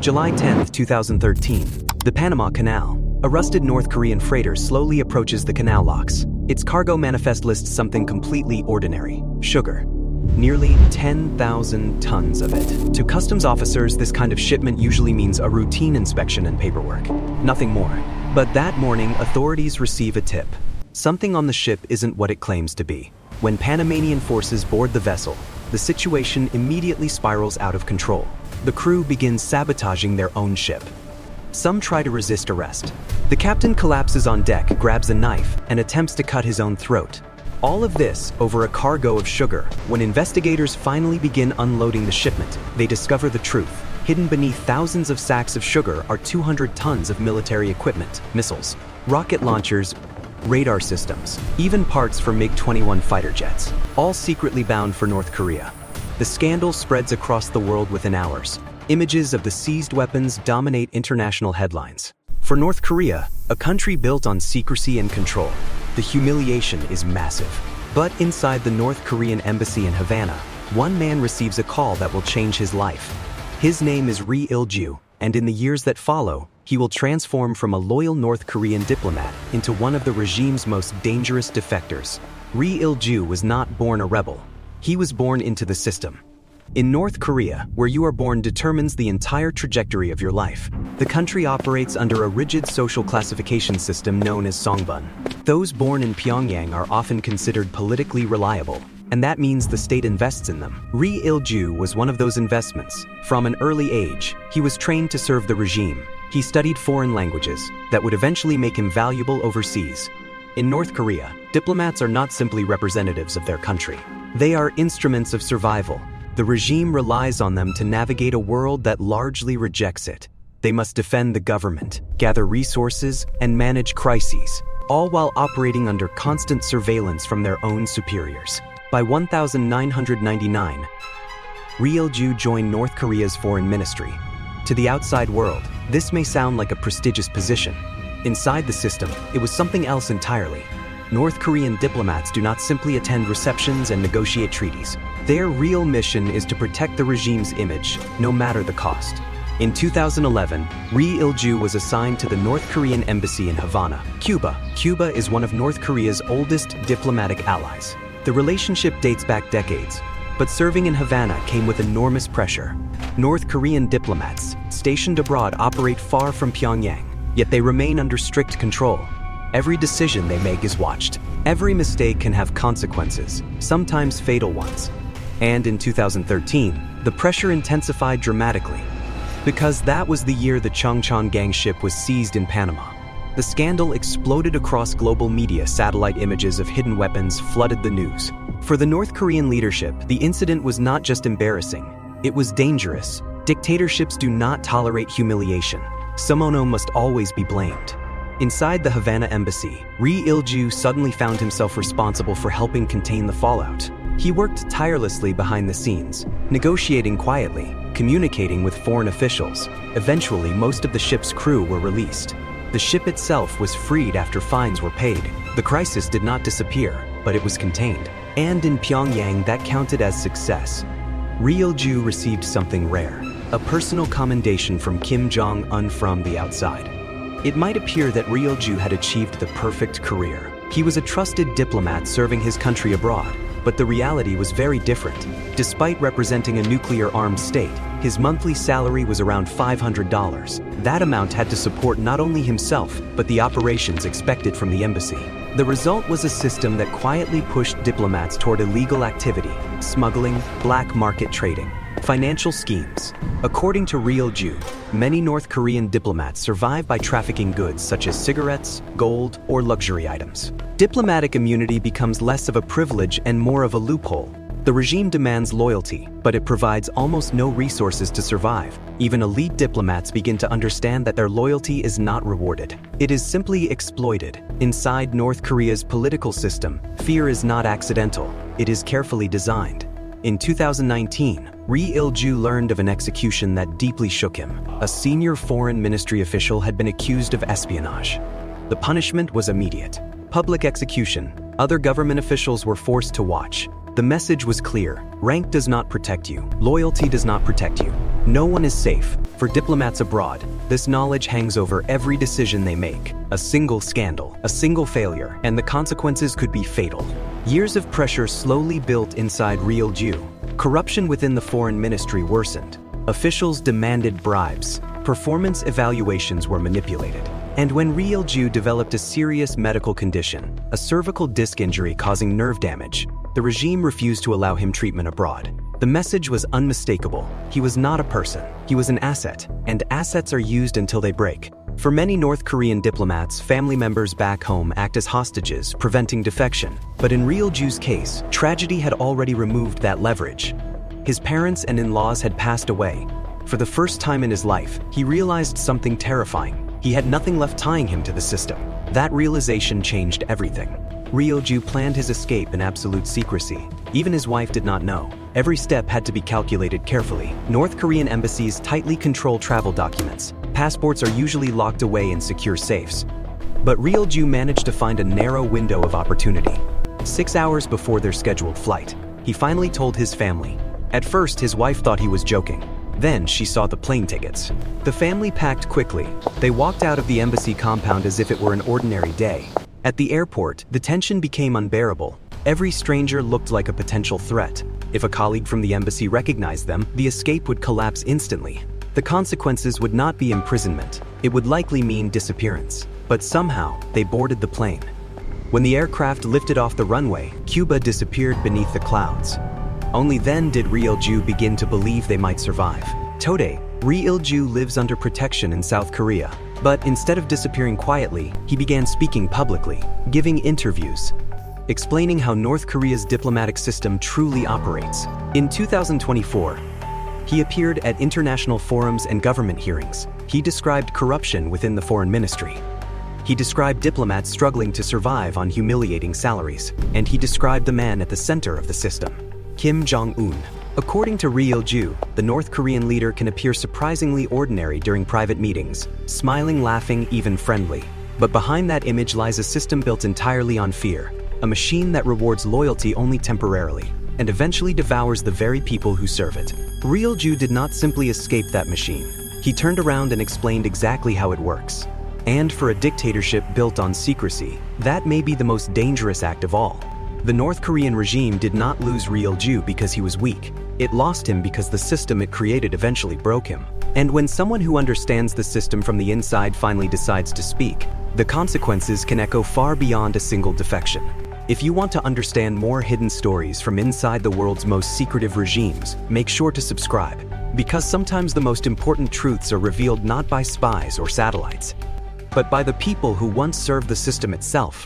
July 10, 2013. The Panama Canal. A rusted North Korean freighter slowly approaches the canal locks. Its cargo manifest lists something completely ordinary: sugar. Nearly 10,000 tons of it. To customs officers, this kind of shipment usually means a routine inspection and paperwork. Nothing more. But that morning, authorities receive a tip. Something on the ship isn't what it claims to be. When Panamanian forces board the vessel, the situation immediately spirals out of control. The crew begins sabotaging their own ship. Some try to resist arrest. The captain collapses on deck, grabs a knife, and attempts to cut his own throat. All of this over a cargo of sugar. When investigators finally begin unloading the shipment, they discover the truth. Hidden beneath thousands of sacks of sugar are 200 tons of military equipment, missiles, rocket launchers, radar systems, even parts for MiG-21 fighter jets, all secretly bound for North Korea. The scandal spreads across the world within hours. Images of the seized weapons dominate international headlines. For North Korea, a country built on secrecy and control, the humiliation is massive. But inside the North Korean embassy in Havana, one man receives a call that will change his life. His name is Ri Il-Gyu, and in the years that follow, he will transform from a loyal North Korean diplomat into one of the regime's most dangerous defectors. Ri Il-Gyu was not born a rebel. He was born into the system. In North Korea, where you are born determines the entire trajectory of your life. The country operates under a rigid social classification system known as songbun. Those born in Pyongyang are often considered politically reliable, and that means the state invests in them. Ri Il-Gyu was one of those investments. From an early age, he was trained to serve the regime. He studied foreign languages that would eventually make him valuable overseas. In North Korea, diplomats are not simply representatives of their country. They are instruments of survival. The regime relies on them to navigate a world that largely rejects it. They must defend the government, gather resources, and manage crises, all while operating under constant surveillance from their own superiors. By 1999, Ri Il-Gyu joined North Korea's foreign ministry. To the outside world, this may sound like a prestigious position. Inside the system, it was something else entirely. North Korean diplomats do not simply attend receptions and negotiate treaties. Their real mission is to protect the regime's image, no matter the cost. In 2011, Ri Il-Gyu was assigned to the North Korean embassy in Havana, Cuba. Cuba is one of North Korea's oldest diplomatic allies. The relationship dates back decades, but serving in Havana came with enormous pressure. North Korean diplomats stationed abroad operate far from Pyongyang, yet they remain under strict control. Every decision they make is watched. Every mistake can have consequences, sometimes fatal ones. And in 2013, the pressure intensified dramatically, because that was the year the Chongchon gang ship was seized in Panama. The scandal exploded across global media. Satellite images of hidden weapons flooded the news. For the North Korean leadership, the incident was not just embarrassing, it was dangerous. Dictatorships do not tolerate humiliation. Someone must always be blamed. Inside the Havana embassy, Ri Il-Gyu suddenly found himself responsible for helping contain the fallout. He worked tirelessly behind the scenes, negotiating quietly, communicating with foreign officials. Eventually, most of the ship's crew were released. The ship itself was freed after fines were paid. The crisis did not disappear, but it was contained. And in Pyongyang, that counted as success. Ri Il-Gyu received something rare, a personal commendation from Kim Jong-un from the outside. It might appear that Ri Il-Gyu had achieved the perfect career. He was a trusted diplomat serving his country abroad, but the reality was very different. Despite representing a nuclear-armed state, his monthly salary was around $500. That amount had to support not only himself, but the operations expected from the embassy. The result was a system that quietly pushed diplomats toward illegal activity, smuggling, black market trading, financial schemes. According to Ri Il-Gyu, many North Korean diplomats survive by trafficking goods such as cigarettes, gold, or luxury items. Diplomatic immunity becomes less of a privilege and more of a loophole. The regime demands loyalty, but it provides almost no resources to survive. Even elite diplomats begin to understand that their loyalty is not rewarded. It is simply exploited. Inside North Korea's political system, fear is not accidental. It is carefully designed. In 2019, Ri Il-Gyu learned of an execution that deeply shook him. A senior foreign ministry official had been accused of espionage. The punishment was immediate. Public execution. Other government officials were forced to watch. The message was clear. Rank does not protect you. Loyalty does not protect you. No one is safe. For diplomats abroad, this knowledge hangs over every decision they make. A single scandal, a single failure, and the consequences could be fatal. Years of pressure slowly built inside Ri Il-Gyu. Corruption within the foreign ministry worsened. Officials demanded bribes. Performance evaluations were manipulated. And when Ri Il-Gyu developed a serious medical condition, a cervical disc injury causing nerve damage, the regime refused to allow him treatment abroad. The message was unmistakable. He was not a person. He was an asset, and assets are used until they break. For many North Korean diplomats, family members back home act as hostages, preventing defection. But in Ri Il-Gyu's case, tragedy had already removed that leverage. His parents and in-laws had passed away. For the first time in his life, he realized something terrifying. He had nothing left tying him to the system. That realization changed everything. Ri Il-Gyu planned his escape in absolute secrecy. Even his wife did not know. Every step had to be calculated carefully. North Korean embassies tightly control travel documents. Passports are usually locked away in secure safes. But Ri Il-Gyu managed to find a narrow window of opportunity. 6 hours before their scheduled flight, he finally told his family. At first, his wife thought he was joking. Then she saw the plane tickets. The family packed quickly. They walked out of the embassy compound as if it were an ordinary day. At the airport, the tension became unbearable. Every stranger looked like a potential threat. If a colleague from the embassy recognized them, the escape would collapse instantly. The consequences would not be imprisonment. It would likely mean disappearance. But somehow, they boarded the plane. When the aircraft lifted off the runway, Cuba disappeared beneath the clouds. Only then did Ri Il-Gyu begin to believe they might survive. Today, Ri Il-Gyu lives under protection in South Korea. But instead of disappearing quietly, he began speaking publicly, giving interviews, explaining how North Korea's diplomatic system truly operates. In 2024, he appeared at international forums and government hearings. He described corruption within the foreign ministry. He described diplomats struggling to survive on humiliating salaries. And he described the man at the center of the system, Kim Jong-un. According to Ri Il-Gyu, the North Korean leader can appear surprisingly ordinary during private meetings, smiling, laughing, even friendly. But behind that image lies a system built entirely on fear, a machine that rewards loyalty only temporarily, and eventually devours the very people who serve it. Ri Il-Gyu did not simply escape that machine. He turned around and explained exactly how it works. And for a dictatorship built on secrecy, that may be the most dangerous act of all. The North Korean regime did not lose Ri Il-Gyu because he was weak. It lost him because the system it created eventually broke him. And when someone who understands the system from the inside finally decides to speak, the consequences can echo far beyond a single defection. If you want to understand more hidden stories from inside the world's most secretive regimes, make sure to subscribe, because sometimes the most important truths are revealed not by spies or satellites, but by the people who once served the system itself.